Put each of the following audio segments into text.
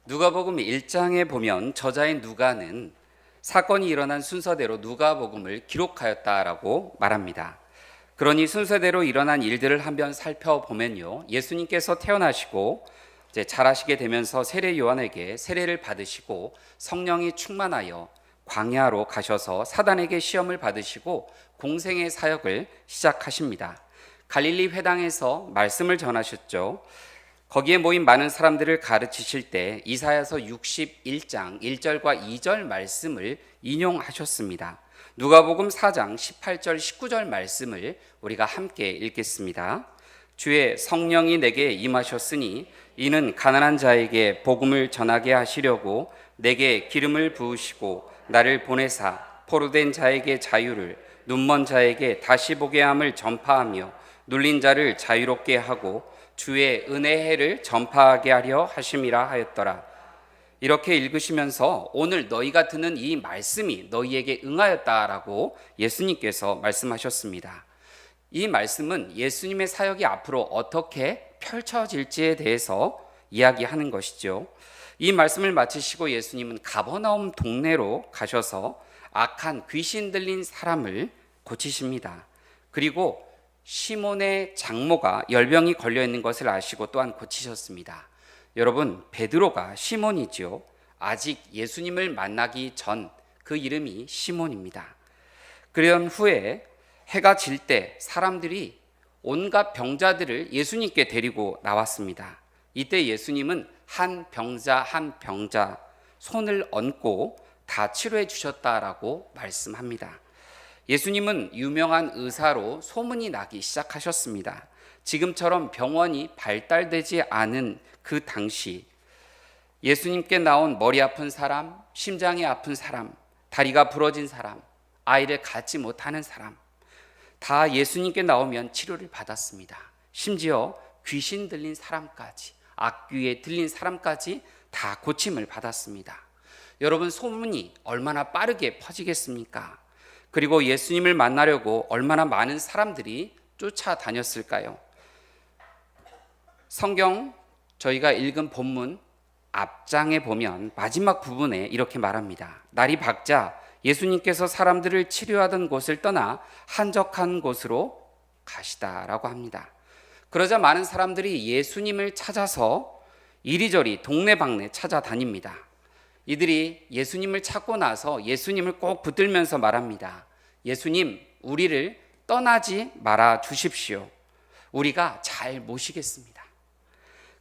누가복음 1장에 보면 저자인 누가는 사건이 일어난 순서대로 누가복음을 기록하였다라고 말합니다. 그러니 순서대로 일어난 일들을 한번 살펴보면요, 예수님께서 태어나시고 이제 자라시게 되면서 세례 요한에게 세례를 받으시고 성령이 충만하여 광야로 가셔서 사단에게 시험을 받으시고 공생의 사역을 시작하십니다. 갈릴리 회당에서 말씀을 전하셨죠. 거기에 모인 많은 사람들을 가르치실 때 이사야서 61장 1절과 2절 말씀을 인용하셨습니다. 누가복음 4장 18절 19절 말씀을 우리가 함께 읽겠습니다. 주의 성령이 내게 임하셨으니 이는 가난한 자에게 복음을 전하게 하시려고 내게 기름을 부으시고 나를 보내사 포로된 자에게 자유를, 눈먼 자에게 다시 보게 함을 전파하며 눌린 자를 자유롭게 하고 주의 은혜의 해를 전파하게 하려 하심이라 하였더라. 이렇게 읽으시면서 오늘 너희가 듣는 이 말씀이 너희에게 응하였다라고 예수님께서 말씀하셨습니다. 이 말씀은 예수님의 사역이 앞으로 어떻게 펼쳐질지에 대해서 이야기하는 것이죠. 이 말씀을 마치시고 예수님은 가버나움 동네로 가셔서 악한 귀신 들린 사람을 고치십니다. 그리고 시몬의 장모가 열병이 걸려 있는 것을 아시고 또한 고치셨습니다. 여러분, 베드로가 시몬이죠. 아직 예수님을 만나기 전 그 이름이 시몬입니다. 그런 후에 해가 질 때 사람들이 온갖 병자들을 예수님께 데리고 나왔습니다. 이때 예수님은 한 병자 한 병자 손을 얹고 다 치료해 주셨다라고 말씀합니다. 예수님은 유명한 의사로 소문이 나기 시작하셨습니다. 지금처럼 병원이 발달되지 않은 그 당시 예수님께 나온 머리 아픈 사람, 심장이 아픈 사람, 다리가 부러진 사람, 아이를 갖지 못하는 사람 다 예수님께 나오면 치료를 받았습니다. 심지어 귀신 들린 사람까지, 악귀에 들린 사람까지 다 고침을 받았습니다. 여러분, 소문이 얼마나 빠르게 퍼지겠습니까? 그리고 예수님을 만나려고 얼마나 많은 사람들이 쫓아다녔을까요? 성경 저희가 읽은 본문 앞장에 보면 마지막 부분에 이렇게 말합니다. 날이 밝자 예수님께서 사람들을 치료하던 곳을 떠나 한적한 곳으로 가시다라고 합니다. 그러자 많은 사람들이 예수님을 찾아서 이리저리 동네방네 찾아다닙니다. 이들이 예수님을 찾고 나서 예수님을 꼭 붙들면서 말합니다. 예수님, 우리를 떠나지 말아 주십시오. 우리가 잘 모시겠습니다.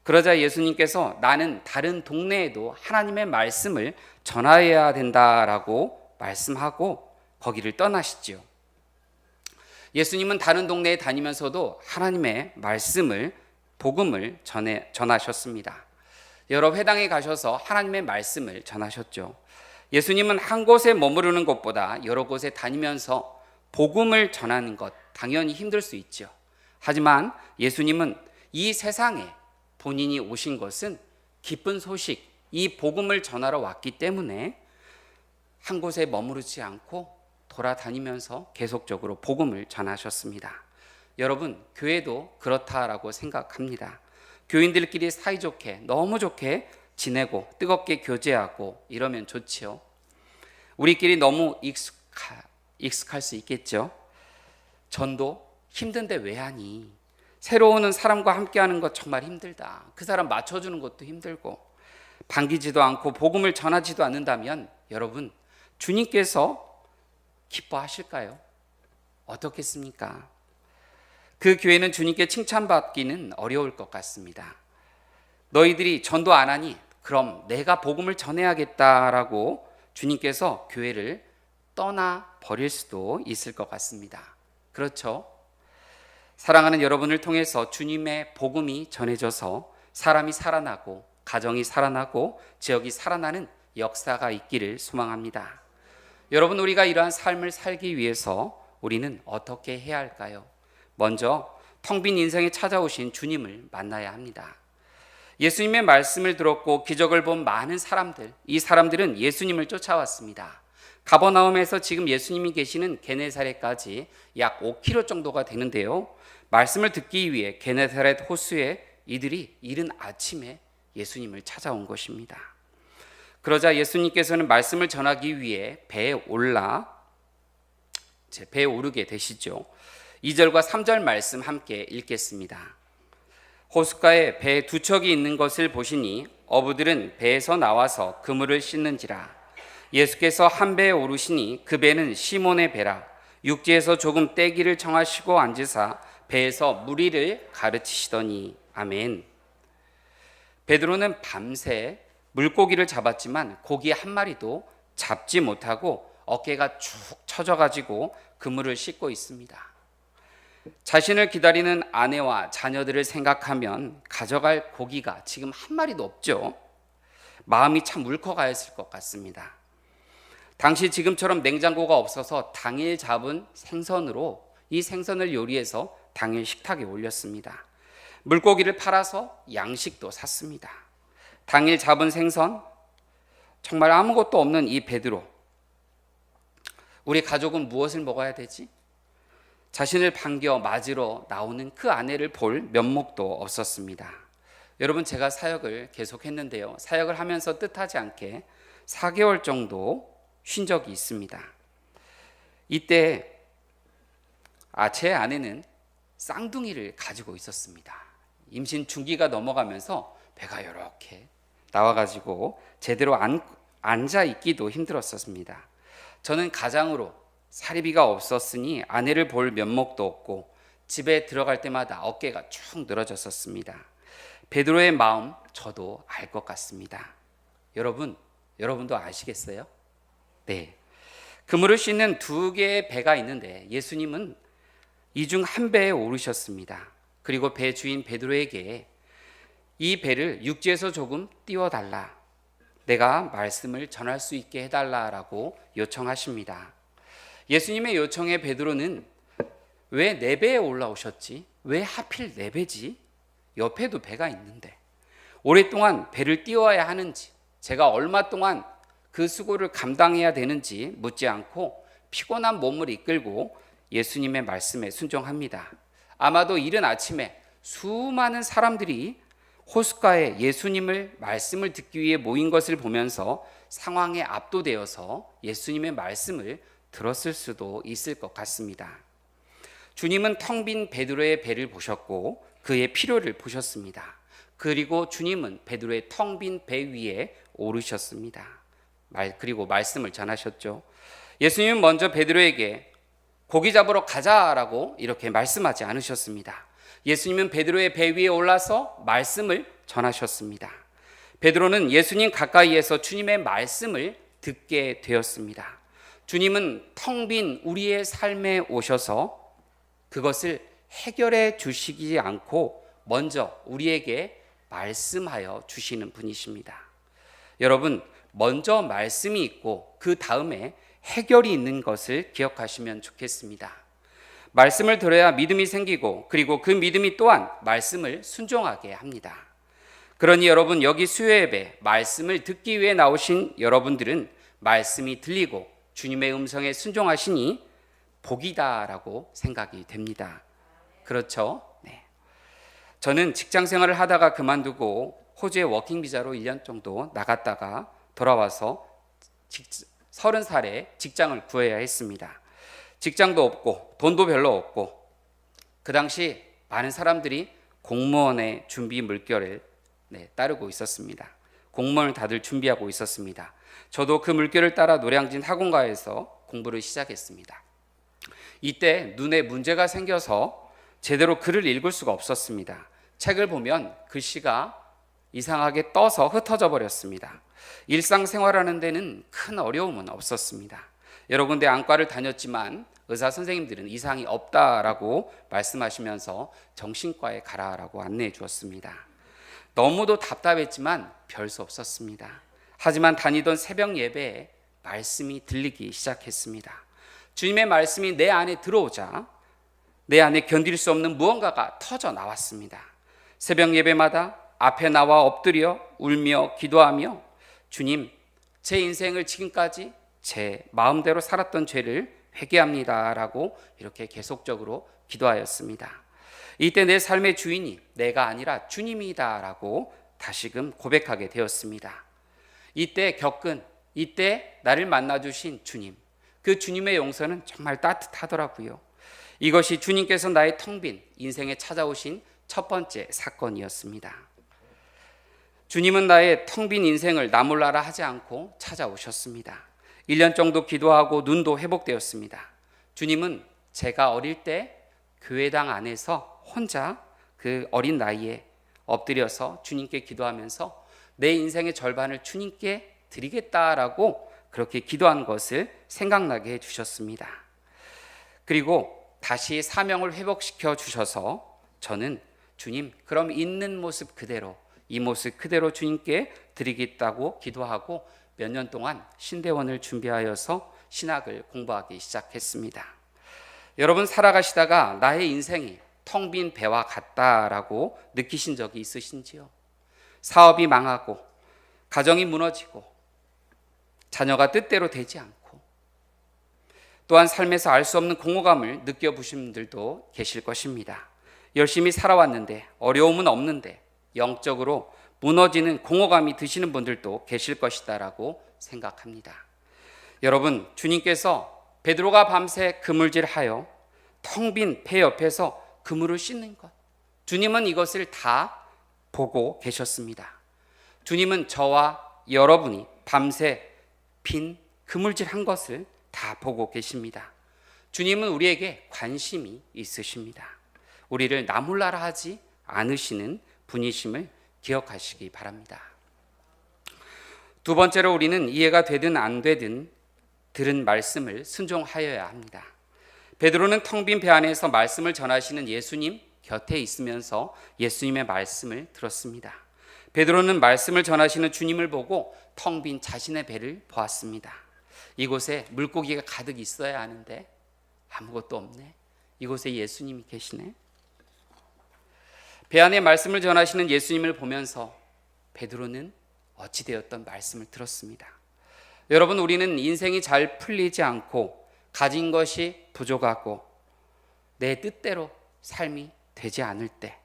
그러자 예수님께서 나는 다른 동네에도 하나님의 말씀을 전하여야 된다라고 말씀하고 거기를 떠나시죠. 예수님은 다른 동네에 다니면서도 하나님의 말씀을, 복음을 전하셨습니다. 여러 회당에 가셔서 하나님의 말씀을 전하셨죠. 예수님은 한 곳에 머무르는 것보다 여러 곳에 다니면서 복음을 전하는 것 당연히 힘들 수 있죠. 하지만 예수님은 이 세상에 본인이 오신 것은 기쁜 소식, 이 복음을 전하러 왔기 때문에 한 곳에 머무르지 않고 돌아다니면서 계속적으로 복음을 전하셨습니다. 여러분, 교회도 그렇다라고 생각합니다. 교인들끼리 사이좋게, 너무 좋게 지내고 뜨겁게 교제하고 이러면 좋지요. 우리끼리 너무 익숙할 수 있겠죠. 전도 힘든데 왜 하니? 새로 오는 사람과 함께하는 것 정말 힘들다. 그 사람 맞춰주는 것도 힘들고 반기지도 않고 복음을 전하지도 않는다면 여러분, 주님께서 기뻐하실까요? 어떻겠습니까? 그 교회는 주님께 칭찬받기는 어려울 것 같습니다. 너희들이 전도 안 하니 그럼 내가 복음을 전해야겠다라고 주님께서 교회를 떠나 버릴 수도 있을 것 같습니다. 그렇죠? 사랑하는 여러분을 통해서 주님의 복음이 전해져서 사람이 살아나고 가정이 살아나고 지역이 살아나는 역사가 있기를 소망합니다. 여러분, 우리가 이러한 삶을 살기 위해서 우리는 어떻게 해야 할까요? 먼저 텅 빈 인생에 찾아오신 주님을 만나야 합니다. 예수님의 말씀을 들었고 기적을 본 많은 사람들, 이 사람들은 예수님을 쫓아왔습니다. 가버나움에서 지금 예수님이 계시는 게네사렛까지 약 5km 정도가 되는데요, 말씀을 듣기 위해 게네사렛 호수에 이들이 이른 아침에 예수님을 찾아온 것입니다. 그러자 예수님께서는 말씀을 전하기 위해 배에 오르게 되시죠. 2절과 3절 말씀 함께 읽겠습니다. 호숫가에 배 두 척이 있는 것을 보시니 어부들은 배에서 나와서 그물을 씻는지라. 예수께서 한 배에 오르시니 그 배는 시몬의 배라. 육지에서 조금 떼기를 청하시고 앉으사 배에서 무리를 가르치시더니. 아멘. 베드로는 밤새 물고기를 잡았지만 고기 한 마리도 잡지 못하고 어깨가 축 처져가지고 그물을 씻고 있습니다. 자신을 기다리는 아내와 자녀들을 생각하면 가져갈 고기가 지금 한 마리도 없죠. 마음이 참 울컥하였을 것 같습니다. 당시 지금처럼 냉장고가 없어서 당일 잡은 생선으로 이 생선을 요리해서 당일 식탁에 올렸습니다. 물고기를 팔아서 양식도 샀습니다. 당일 잡은 생선, 정말 아무것도 없는 이 베드로. 우리 가족은 무엇을 먹어야 되지? 자신을 반겨 맞으러 나오는 그 아내를 볼 면목도 없었습니다. 여러분, 제가 사역을 계속했는데요. 사역을 하면서 뜻하지 않게 4개월 정도 쉰 적이 있습니다. 이때 제 아내는 쌍둥이를 가지고 있었습니다. 임신 중기가 넘어가면서 배가 이렇게 나와가지고 제대로 앉아 있기도 힘들었습니다. 저는 가장으로 사리비가 없었으니 아내를 볼 면목도 없고 집에 들어갈 때마다 어깨가 쭉 늘어졌었습니다. 베드로의 마음 저도 알 것 같습니다. 여러분도 아시겠어요? 네. 그물을 씻는 2개의 배가 있는데 예수님은 이 중 한 배에 오르셨습니다. 그리고 배 주인 베드로에게 이 배를 육지에서 조금 띄워달라, 내가 말씀을 전할 수 있게 해달라라고 요청하십니다. 예수님의 요청에 베드로는 왜 내 배에 올라오셨지? 왜 하필 내 배지? 옆에도 배가 있는데 오랫동안 배를 띄워야 하는지, 제가 얼마 동안 그 수고를 감당해야 되는지 묻지 않고 피곤한 몸을 이끌고 예수님의 말씀에 순종합니다. 아마도 이른 아침에 수많은 사람들이 호숫가에 예수님을 말씀을 듣기 위해 모인 것을 보면서 상황에 압도되어서 예수님의 말씀을 들었을 수도 있을 것 같습니다. 주님은 텅 빈 베드로의 배를 보셨고 그의 필요를 보셨습니다. 그리고 주님은 베드로의 텅 빈 배 위에 오르셨습니다. 그리고 말씀을 전하셨죠. 예수님은 먼저 베드로에게 고기 잡으러 가자라고 이렇게 말씀하지 않으셨습니다. 예수님은 베드로의 배 위에 올라서 말씀을 전하셨습니다. 베드로는 예수님 가까이에서 주님의 말씀을 듣게 되었습니다. 주님은 텅 빈 우리의 삶에 오셔서 그것을 해결해 주시지 않고 먼저 우리에게 말씀하여 주시는 분이십니다. 여러분, 먼저 말씀이 있고 그 다음에 해결이 있는 것을 기억하시면 좋겠습니다. 말씀을 들어야 믿음이 생기고 그리고 그 믿음이 또한 말씀을 순종하게 합니다. 그러니 여러분, 여기 수요예배 말씀을 듣기 위해 나오신 여러분들은 말씀이 들리고 주님의 음성에 순종하시니 복이다라고 생각이 됩니다. 그렇죠? 네. 저는 직장 생활을 하다가 그만두고 호주에 워킹 비자로 1년 정도 나갔다가 돌아와서 30살에 직장을 구해야 했습니다. 직장도 없고 돈도 별로 없고 그 당시 많은 사람들이 공무원의 준비 물결을 따르고 있었습니다. 공무원을 다들 준비하고 있었습니다. 저도 그 물결을 따라 노량진 학원가에서 공부를 시작했습니다. 이때 눈에 문제가 생겨서 제대로 글을 읽을 수가 없었습니다. 책을 보면 글씨가 이상하게 떠서 흩어져 버렸습니다. 일상생활하는 데는 큰 어려움은 없었습니다. 여러 군데 안과를 다녔지만 의사 선생님들은 이상이 없다라고 말씀하시면서 정신과에 가라라고 안내해 주었습니다. 너무도 답답했지만 별 수 없었습니다. 하지만 다니던 새벽 예배에 말씀이 들리기 시작했습니다. 주님의 말씀이 내 안에 들어오자 내 안에 견딜 수 없는 무언가가 터져 나왔습니다. 새벽 예배마다 앞에 나와 엎드려 울며 기도하며 주님, 제 인생을 지금까지 제 마음대로 살았던 죄를 회개합니다 라고 이렇게 계속적으로 기도하였습니다. 이때 내 삶의 주인이 내가 아니라 주님이다 라고 다시금 고백하게 되었습니다. 이때 나를 만나주신 주님, 그 주님의 용서는 정말 따뜻하더라고요. 이것이 주님께서 나의 텅 빈 인생에 찾아오신 첫 번째 사건이었습니다. 주님은 나의 텅 빈 인생을 나 몰라라 하지 않고 찾아오셨습니다. 1년 정도 기도하고 눈도 회복되었습니다. 주님은 제가 어릴 때 교회당 안에서 혼자 그 어린 나이에 엎드려서 주님께 기도하면서 내 인생의 절반을 주님께 드리겠다라고 그렇게 기도한 것을 생각나게 해주셨습니다. 그리고 다시 사명을 회복시켜 주셔서 저는 주님, 그럼 있는 모습 그대로, 이 모습 그대로 주님께 드리겠다고 기도하고 몇 년 동안 신대원을 준비하여서 신학을 공부하기 시작했습니다. 여러분, 살아가시다가 나의 인생이 텅 빈 배와 같다라고 느끼신 적이 있으신지요? 사업이 망하고 가정이 무너지고 자녀가 뜻대로 되지 않고 또한 삶에서 알 수 없는 공허감을 느껴보신 분들도 계실 것입니다. 열심히 살아왔는데 어려움은 없는데 영적으로 무너지는 공허감이 드시는 분들도 계실 것이다라고 생각합니다. 여러분, 주님께서 베드로가 밤새 그물질하여 텅 빈 배 옆에서 그물을 씻는 것, 주님은 이것을 다 보고 계셨습니다. 주님은 저와 여러분이 밤새 빈 그물질한 것을 다 보고 계십니다. 주님은 우리에게 관심이 있으십니다. 우리를 나 몰라라 하지 않으시는 분이심을 기억하시기 바랍니다. 두 번째로 우리는 이해가 되든 안 되든 들은 말씀을 순종하여야 합니다. 베드로는 텅 빈 배 안에서 말씀을 전하시는 예수님 곁에 있으면서 예수님의 말씀을 들었습니다. 베드로는 말씀을 전하시는 주님을 보고 텅 빈 자신의 배를 보았습니다. 이곳에 물고기가 가득 있어야 하는데 아무것도 없네. 이곳에 예수님이 계시네. 배 안에 말씀을 전하시는 예수님을 보면서 베드로는 어찌되었던 말씀을 들었습니다. 여러분, 우리는 인생이 잘 풀리지 않고 가진 것이 부족하고 내 뜻대로 삶이 되지 않을 때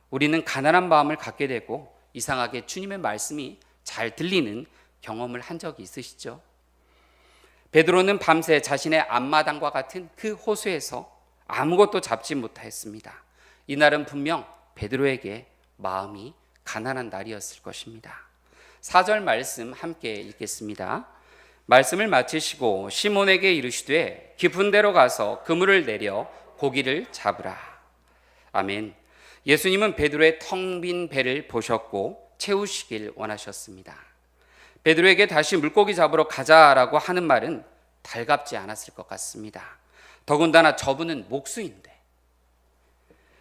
우리는 가난한 마음을 갖게 되고 이상하게 주님의 말씀이 잘 들리는 경험을 한 적이 있으시죠? 베드로는 밤새 자신의 앞마당과 같은 그 호수에서 아무것도 잡지 못하였습니다. 이날은 분명 베드로에게 마음이 가난한 날이었을 것입니다. 4절 말씀 함께 읽겠습니다. 말씀을 마치시고 시몬에게 이르시되 깊은 데로 가서 그물을 내려 고기를 잡으라. 아멘. 예수님은 베드로의 텅 빈 배를 보셨고 채우시길 원하셨습니다. 베드로에게 다시 물고기 잡으러 가자라고 하는 말은 달갑지 않았을 것 같습니다. 더군다나 저분은 목수인데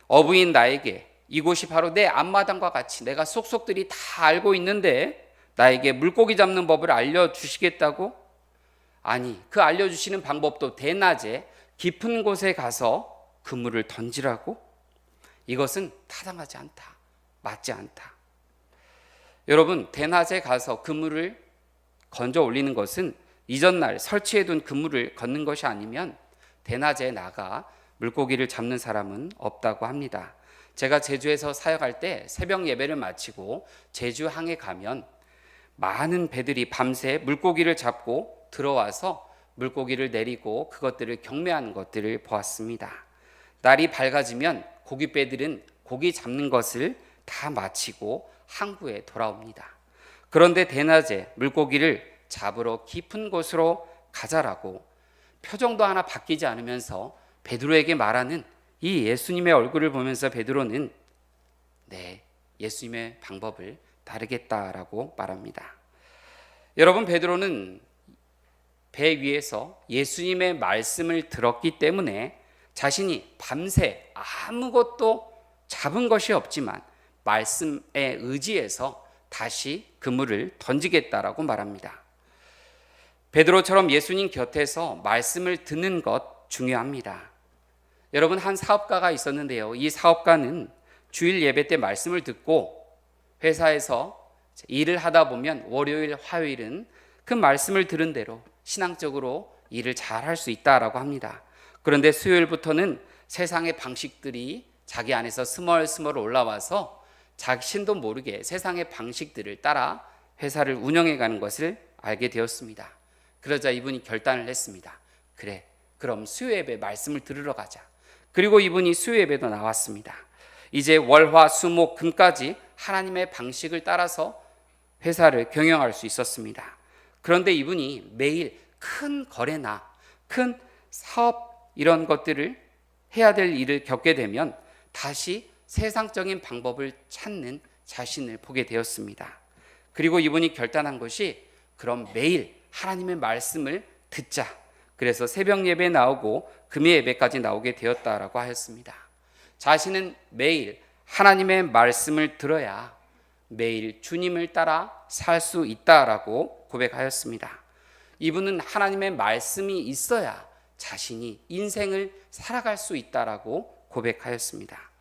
어부인 나에게 이곳이 바로 내 앞마당과 같이 내가 속속들이 다 알고 있는데 나에게 물고기 잡는 법을 알려주시겠다고? 아니, 그 알려주시는 방법도 대낮에 깊은 곳에 가서 그물을 던지라고? 이것은 타당하지 않다. 맞지 않다. 여러분, 대낮에 가서 그물을 건져 올리는 것은 이전날 설치해둔 그물을 걷는 것이 아니면 대낮에 나가 물고기를 잡는 사람은 없다고 합니다. 제가 제주에서 사역할 때 새벽 예배를 마치고 제주항에 가면 많은 배들이 밤새 물고기를 잡고 들어와서 물고기를 내리고 그것들을 경매하는 것들을 보았습니다. 날이 밝아지면 고깃배들은 고기 잡는 것을 다 마치고 항구에 돌아옵니다. 그런데 대낮에 물고기를 잡으러 깊은 곳으로 가자라고 표정도 하나 바뀌지 않으면서 베드로에게 말하는 이 예수님의 얼굴을 보면서 베드로는 네, 예수님의 방법을 다르겠다라고 말합니다. 여러분, 베드로는 배 위에서 예수님의 말씀을 들었기 때문에 자신이 밤새 아무것도 잡은 것이 없지만 말씀에 의지해서 다시 그물을 던지겠다라고 말합니다. 베드로처럼 예수님 곁에서 말씀을 듣는 것 중요합니다. 여러분, 한 사업가가 있었는데요. 이 사업가는 주일 예배 때 말씀을 듣고 회사에서 일을 하다 보면 월요일, 화요일은 그 말씀을 들은 대로 신앙적으로 일을 잘 할 수 있다라고 합니다. 그런데 수요일부터는 세상의 방식들이 자기 안에서 스멀스멀 올라와서 자신도 모르게 세상의 방식들을 따라 회사를 운영해가는 것을 알게 되었습니다. 그러자 이분이 결단을 했습니다. 그래, 그럼 수요예배 말씀을 들으러 가자. 그리고 이분이 수요예배도 나왔습니다. 이제 월화 수목 금까지 하나님의 방식을 따라서 회사를 경영할 수 있었습니다. 그런데 이분이 매일 큰 거래나 큰 사업 이런 것들을 해야 될 일을 겪게 되면 다시 세상적인 방법을 찾는 자신을 보게 되었습니다. 그리고 이분이 결단한 것이 그럼 매일 하나님의 말씀을 듣자. 그래서 새벽 예배에 나오고 금요 예배까지 나오게 되었다라고 하였습니다. 자신은 매일 하나님의 말씀을 들어야 매일 주님을 따라 살 수 있다라고 고백하였습니다. 이분은 하나님의 말씀이 있어야 자신이 인생을 살아갈 수 있다라고 고백하였습니다.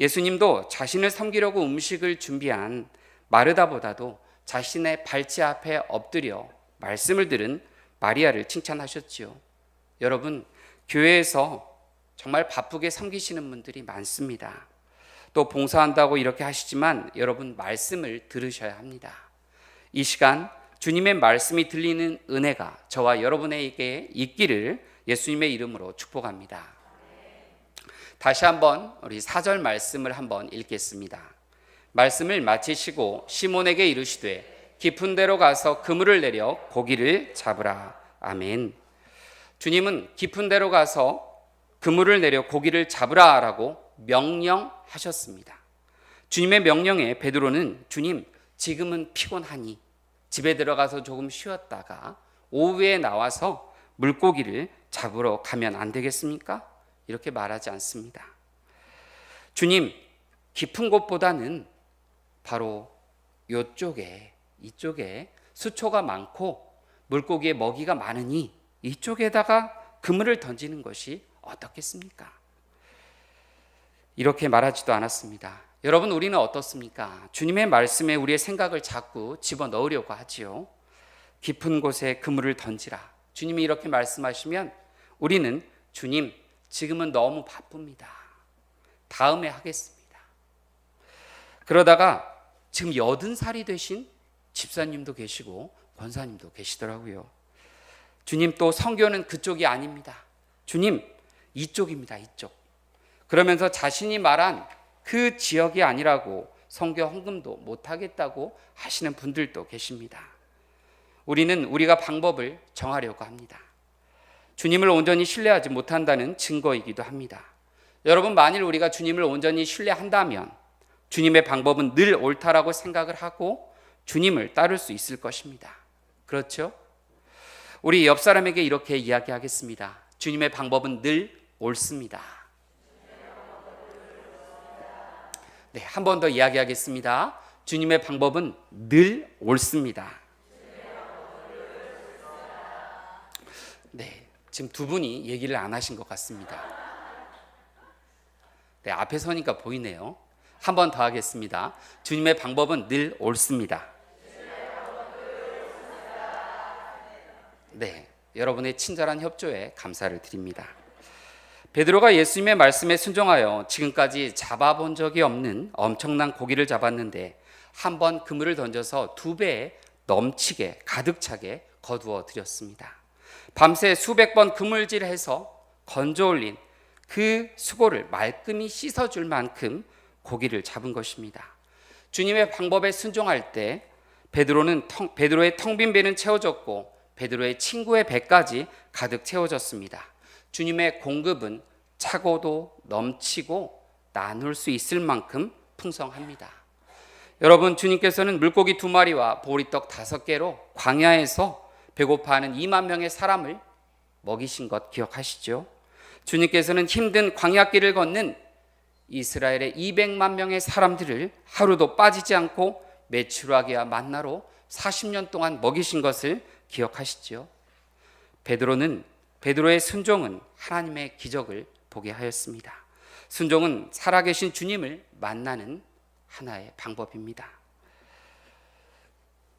예수님도 자신을 섬기려고 음식을 준비한 마르다보다도 자신의 발치 앞에 엎드려 말씀을 들은 마리아를 칭찬하셨지요. 여러분, 교회에서 정말 바쁘게 섬기시는 분들이 많습니다. 또 봉사한다고 이렇게 하시지만 여러분, 말씀을 들으셔야 합니다. 이 시간 주님의 말씀이 들리는 은혜가 저와 여러분에게 있기를 예수님의 이름으로 축복합니다. 다시 한번 우리 4절 말씀을 한번 읽겠습니다. 말씀을 마치시고 시몬에게 이르시되 깊은 데로 가서 그물을 내려 고기를 잡으라. 아멘. 주님은 깊은 데로 가서 그물을 내려 고기를 잡으라라고 명령하셨습니다. 주님의 명령에 베드로는 주님, 지금은 피곤하니 집에 들어가서 조금 쉬었다가 오후에 나와서 물고기를 잡으러 가면 안 되겠습니까? 이렇게 말하지 않습니다. 주님, 깊은 곳보다는 바로 이쪽에 수초가 많고 물고기의 먹이가 많으니 이쪽에다가 그물을 던지는 것이 어떻겠습니까? 이렇게 말하지도 않았습니다. 여러분, 우리는 어떻습니까? 주님의 말씀에 우리의 생각을 자꾸 집어넣으려고 하지요. 깊은 곳에 그물을 던지라. 주님이 이렇게 말씀하시면 우리는 주님, 지금은 너무 바쁩니다. 다음에 하겠습니다. 그러다가 지금 80살이 되신 집사님도 계시고 권사님도 계시더라고요. 주님, 또 선교는 그쪽이 아닙니다. 주님, 이쪽입니다. 이쪽. 그러면서 자신이 말한 그 지역이 아니라고 선교 헌금도 못하겠다고 하시는 분들도 계십니다. 우리는 우리가 방법을 정하려고 합니다. 주님을 온전히 신뢰하지 못한다는 증거이기도 합니다. 여러분, 만일 우리가 주님을 온전히 신뢰한다면 주님의 방법은 늘 옳다라고 생각을 하고 주님을 따를 수 있을 것입니다. 그렇죠? 우리 옆 사람에게 이렇게 이야기하겠습니다. 주님의 방법은 늘 옳습니다. 네, 한 번 더 이야기하겠습니다. 주님의 방법은 늘 옳습니다. 네, 지금 두 분이 얘기를 안 하신 것 같습니다. 네, 앞에 서니까 보이네요. 한 번 더 하겠습니다. 주님의 방법은 늘 옳습니다. 네, 여러분의 친절한 협조에 감사를 드립니다. 베드로가 예수님의 말씀에 순종하여 지금까지 잡아본 적이 없는 엄청난 고기를 잡았는데 한 번 그물을 던져서 2배 넘치게 가득 차게 거두어 드렸습니다. 밤새 수백 번 그물질해서 건져 올린 그 수고를 말끔히 씻어줄 만큼 고기를 잡은 것입니다. 주님의 방법에 순종할 때 베드로의 텅 빈 배는 채워졌고 베드로의 친구의 배까지 가득 채워졌습니다. 주님의 공급은 차고도 넘치고 나눌 수 있을 만큼 풍성합니다. 여러분, 주님께서는 물고기 2마리와 보리떡 5개로 광야에서 배고파하는 2만 명의 사람을 먹이신 것 기억하시죠? 주님께서는 힘든 광야길을 걷는 이스라엘의 200만 명의 사람들을 하루도 빠지지 않고 메추라기와 만나로 40년 동안 먹이신 것을 기억하시죠? 베드로의 순종은 하나님의 기적을 보게 하였습니다. 순종은 살아계신 주님을 만나는 하나의 방법입니다.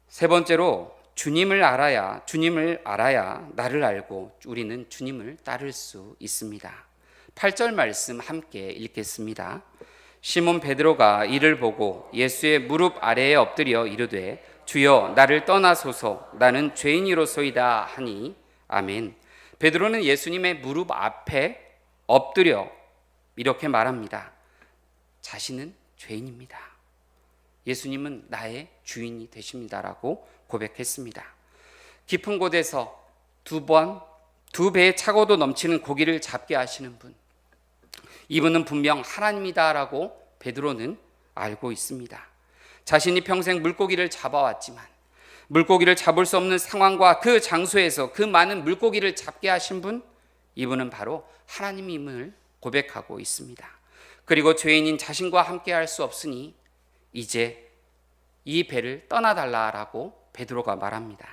세 번째로 주님을 알아야 나를 알고 우리는 주님을 따를 수 있습니다. 8절 말씀 함께 읽겠습니다. 시몬 베드로가 이를 보고 예수의 무릎 아래에 엎드려 이르되 주여 나를 떠나소서 나는 죄인이로소이다 하니 아멘. 베드로는 예수님의 무릎 앞에 엎드려 이렇게 말합니다. 자신은 죄인입니다. 예수님은 나의 주인이 되십니다라고 고백했습니다. 깊은 곳에서 두 배의 차고도 넘치는 고기를 잡게 하시는 분, 이분은 분명 하나님이다라고 베드로는 알고 있습니다. 자신이 평생 물고기를 잡아왔지만 물고기를 잡을 수 없는 상황과 그 장소에서 그 많은 물고기를 잡게 하신 분, 이분은 바로 하나님임을 고백하고 있습니다. 그리고 죄인인 자신과 함께 할 수 없으니 이제 이 배를 떠나달라라고 베드로가 말합니다.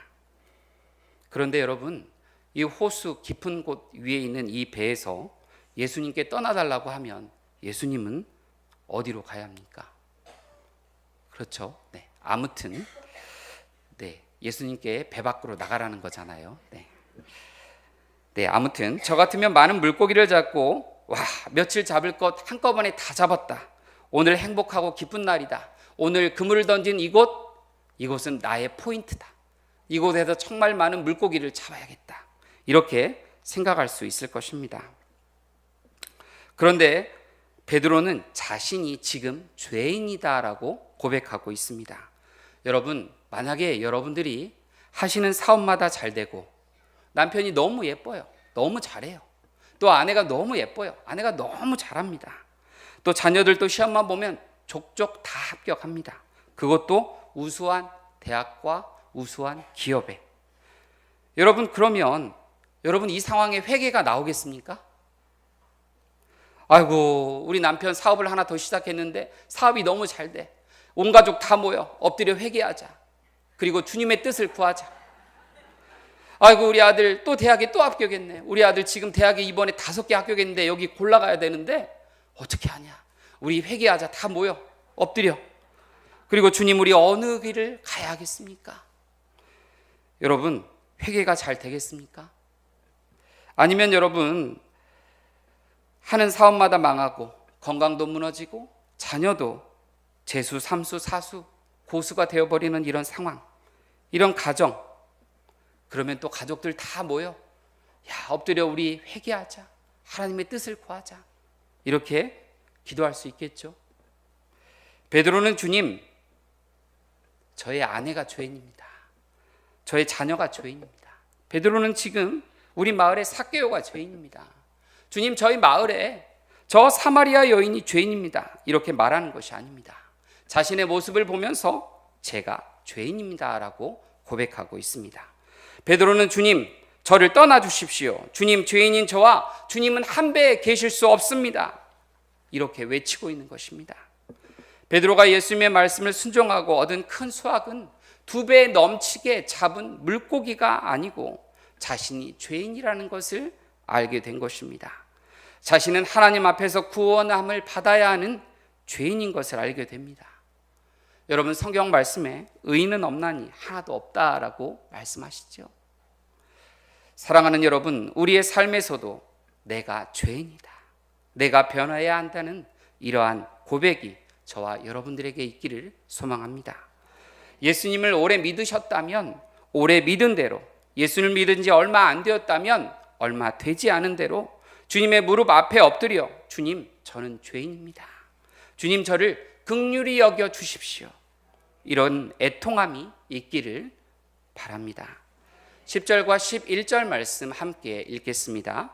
그런데 여러분, 이 호수 깊은 곳 위에 있는 이 배에서 예수님께 떠나달라고 하면 예수님은 어디로 가야 합니까? 그렇죠. 네. 아무튼 예수님께 배 밖으로 나가라는 거잖아요. 아무튼 저 같으면 많은 물고기를 잡고 며칠 잡을 것 한꺼번에 다 잡았다. 오늘 행복하고 기쁜 날이다. 오늘 그물을 던진 이곳은 나의 포인트다. 이곳에서 정말 많은 물고기를 잡아야겠다. 이렇게 생각할 수 있을 것입니다. 그런데 베드로는 자신이 지금 죄인이다라고 고백하고 있습니다. 여러분, 만약에 여러분들이 하시는 사업마다 잘 되고 남편이 너무 예뻐요. 너무 잘해요. 또 아내가 너무 예뻐요. 아내가 너무 잘합니다. 또 자녀들도 시험만 보면 족족 다 합격합니다. 그것도 우수한 대학과 우수한 기업에. 여러분, 그러면 여러분 이 상황에 회개가 나오겠습니까? 아이고, 우리 남편 사업을 하나 더 시작했는데 사업이 너무 잘 돼. 온 가족 다 모여 엎드려 회개하자. 그리고 주님의 뜻을 구하자. 아이고, 우리 아들 또 대학에 또 합격했네. 우리 아들 지금 대학에 이번에 5개 합격했는데 여기 골라가야 되는데 어떻게 하냐. 우리 회개하자. 다 모여 엎드려. 그리고 주님, 우리 어느 길을 가야 하겠습니까? 여러분, 회개가 잘 되겠습니까? 아니면 여러분, 하는 사업마다 망하고 건강도 무너지고 자녀도 재수, 3수, 4수, 고수가 되어버리는 이런 상황, 이런 가정, 그러면 또 가족들 다 모여 엎드려 우리 회개하자. 하나님의 뜻을 구하자. 이렇게 기도할 수 있겠죠. 베드로는 주님, 저의 아내가 죄인입니다. 저의 자녀가 죄인입니다. 베드로는 지금 우리 마을의 삭개오가 죄인입니다. 주님, 저희 마을에 저 사마리아 여인이 죄인입니다. 이렇게 말하는 것이 아닙니다. 자신의 모습을 보면서 제가 죄인입니다 라고 고백하고 있습니다. 베드로는 주님, 저를 떠나주십시오. 주님, 죄인인 저와 주님은 한 배에 계실 수 없습니다. 이렇게 외치고 있는 것입니다. 베드로가 예수님의 말씀을 순종하고 얻은 큰 수확은 2배 넘치게 잡은 물고기가 아니고 자신이 죄인이라는 것을 알게 된 것입니다. 자신은 하나님 앞에서 구원함을 받아야 하는 죄인인 것을 알게 됩니다. 여러분, 성경 말씀에 의인은 없나니 하나도 없다라고 말씀하시죠. 사랑하는 여러분, 우리의 삶에서도 내가 죄인이다, 내가 변화해야 한다는 이러한 고백이 저와 여러분들에게 있기를 소망합니다. 예수님을 오래 믿으셨다면 오래 믿은 대로, 예수를 믿은 지 얼마 안 되었다면 얼마 되지 않은 대로 주님의 무릎 앞에 엎드려 주님, 저는 죄인입니다. 주님, 저를 긍휼히 여겨 주십시오. 이런 애통함이 있기를 바랍니다. 10절과 11절 말씀 함께 읽겠습니다.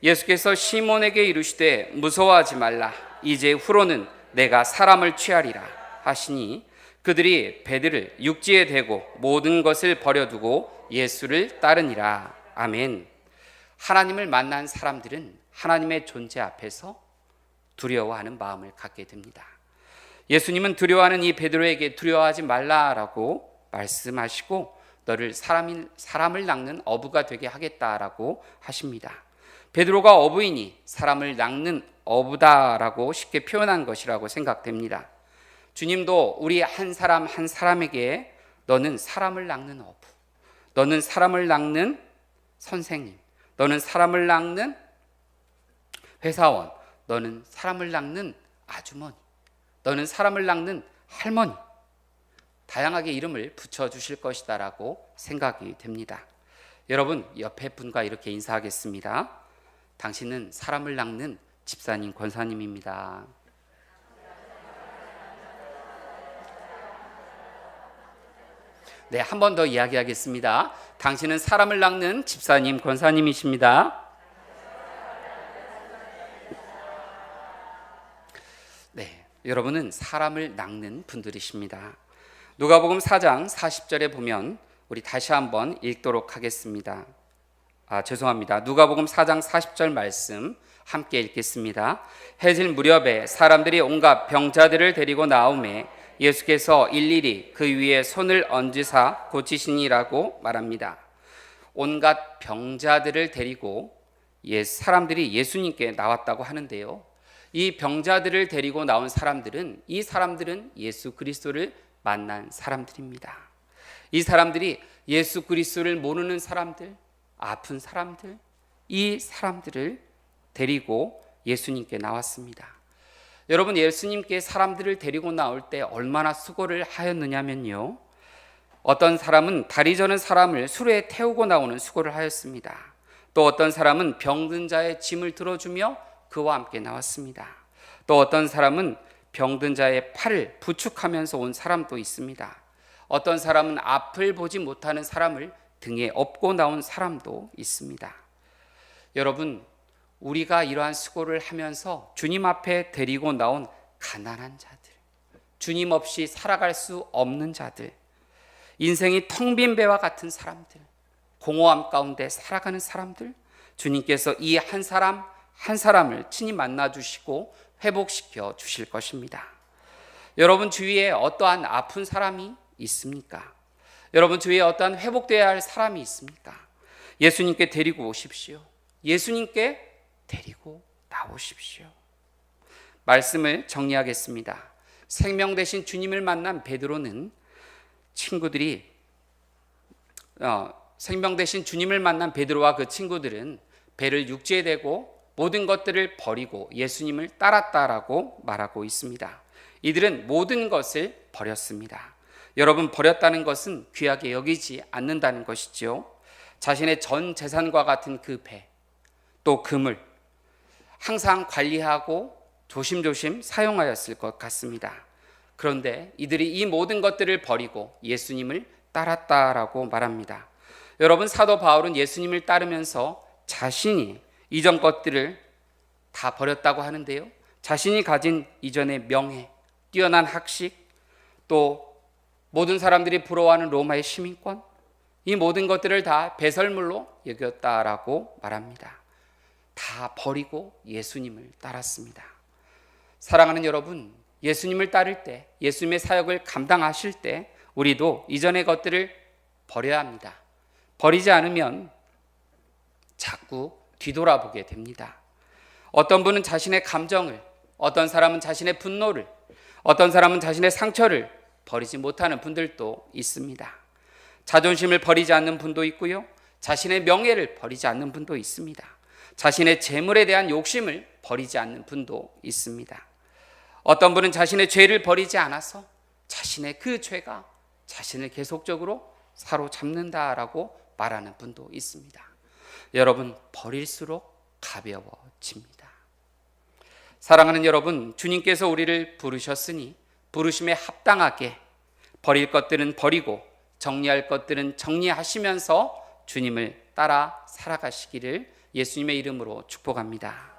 예수께서 시몬에게 이르시되 무서워하지 말라. 이제 후로는 내가 사람을 취하리라 하시니 그들이 배들을 육지에 대고 모든 것을 버려두고 예수를 따르니라. 아멘. 하나님을 만난 사람들은 하나님의 존재 앞에서 두려워하는 마음을 갖게 됩니다. 예수님은 두려워하는 이 베드로에게 두려워하지 말라라고 말씀하시고 너를 사람을 낚는 어부가 되게 하겠다라고 하십니다. 베드로가 어부이니 사람을 낚는 어부다라고 쉽게 표현한 것이라고 생각됩니다. 주님도 우리 한 사람 한 사람에게 너는 사람을 낚는 어부, 너는 사람을 낚는 선생님, 너는 사람을 낚는 회사원, 너는 사람을 낚는 아주머니, 너는 사람을 낚는 할머니, 다양하게 이름을 붙여주실 것이다 라고 생각이 됩니다. 여러분, 옆에 분과 이렇게 인사하겠습니다. 당신은 사람을 낚는 집사님, 권사님입니다. 네, 한 번 더 이야기하겠습니다. 당신은 사람을 낚는 집사님, 권사님이십니다. 네, 여러분은 사람을 낚는 분들이십니다. 누가복음 4장 40절에 보면 우리 다시 한번 읽도록 하겠습니다. 죄송합니다. 누가복음 4장 40절 말씀 함께 읽겠습니다. 해질 무렵에 사람들이 온갖 병자들을 데리고 나오매 예수께서 일일이 그 위에 손을 얹으사 고치시니라고 말합니다. 온갖 병자들을 데리고 사람들이 예수님께 나왔다고 하는데요. 이 병자들을 데리고 나온 사람들은, 이 사람들은 예수 그리스도를 만난 사람들입니다. 이 사람들이 예수 그리스도를 모르는 사람들, 아픈 사람들, 이 사람들을 데리고 예수님께 나왔습니다. 여러분, 예수님께 사람들을 데리고 나올 때 얼마나 수고를 하였느냐면요, 어떤 사람은 다리 저는 사람을 수레에 태우고 나오는 수고를 하였습니다. 또 어떤 사람은 병든 자의 짐을 들어주며 그와 함께 나왔습니다. 또 어떤 사람은 병든 자의 팔을 부축하면서 온 사람도 있습니다. 어떤 사람은 앞을 보지 못하는 사람을 등에 업고 나온 사람도 있습니다. 여러분, 우리가 이러한 수고를 하면서 주님 앞에 데리고 나온 가난한 자들, 주님 없이 살아갈 수 없는 자들, 인생이 텅 빈 배와 같은 사람들, 공허함 가운데 살아가는 사람들, 주님께서 이 한 사람 한 사람을 친히 만나 주시고 회복시켜 주실 것입니다. 여러분 주위에 어떠한 아픈 사람이 있습니까? 여러분 주위에 어떠한 회복되어야 할 사람이 있습니까? 예수님께 데리고 오십시오. 예수님께 데리고 나오십시오. 말씀을 정리하겠습니다. 생명 대신 주님을 만난 베드로는 생명 대신 주님을 만난 베드로와 그 친구들은 배를 육지에 대고 모든 것들을 버리고 예수님을 따랐다라고 말하고 있습니다. 이들은 모든 것을 버렸습니다. 여러분, 버렸다는 것은 귀하게 여기지 않는다는 것이죠. 자신의 전 재산과 같은 그 배, 또 그물, 항상 관리하고 조심조심 사용하였을 것 같습니다. 그런데 이들이 이 모든 것들을 버리고 예수님을 따랐다라고 말합니다. 여러분, 사도 바울은 예수님을 따르면서 자신이 이전 것들을 다 버렸다고 하는데요, 자신이 가진 이전의 명예, 뛰어난 학식, 또 모든 사람들이 부러워하는 로마의 시민권, 이 모든 것들을 다 배설물로 여겼다라고 말합니다. 다 버리고 예수님을 따랐습니다. 사랑하는 여러분, 예수님을 따를 때, 예수님의 사역을 감당하실 때 우리도 이전의 것들을 버려야 합니다. 버리지 않으면 자꾸 뒤돌아보게 됩니다. 어떤 분은 자신의 감정을, 어떤 사람은 자신의 분노를, 어떤 사람은 자신의 상처를 버리지 못하는 분들도 있습니다. 자존심을 버리지 않는 분도 있고요, 자신의 명예를 버리지 않는 분도 있습니다. 자신의 재물에 대한 욕심을 버리지 않는 분도 있습니다. 어떤 분은 자신의 죄를 버리지 않아서 자신의 그 죄가 자신을 계속적으로 사로잡는다라고 말하는 분도 있습니다. 여러분, 버릴수록 가벼워집니다. 사랑하는 여러분, 주님께서 우리를 부르셨으니 부르심에 합당하게 버릴 것들은 버리고 정리할 것들은 정리하시면서 주님을 따라 살아가시기를 예수님의 이름으로 축복합니다.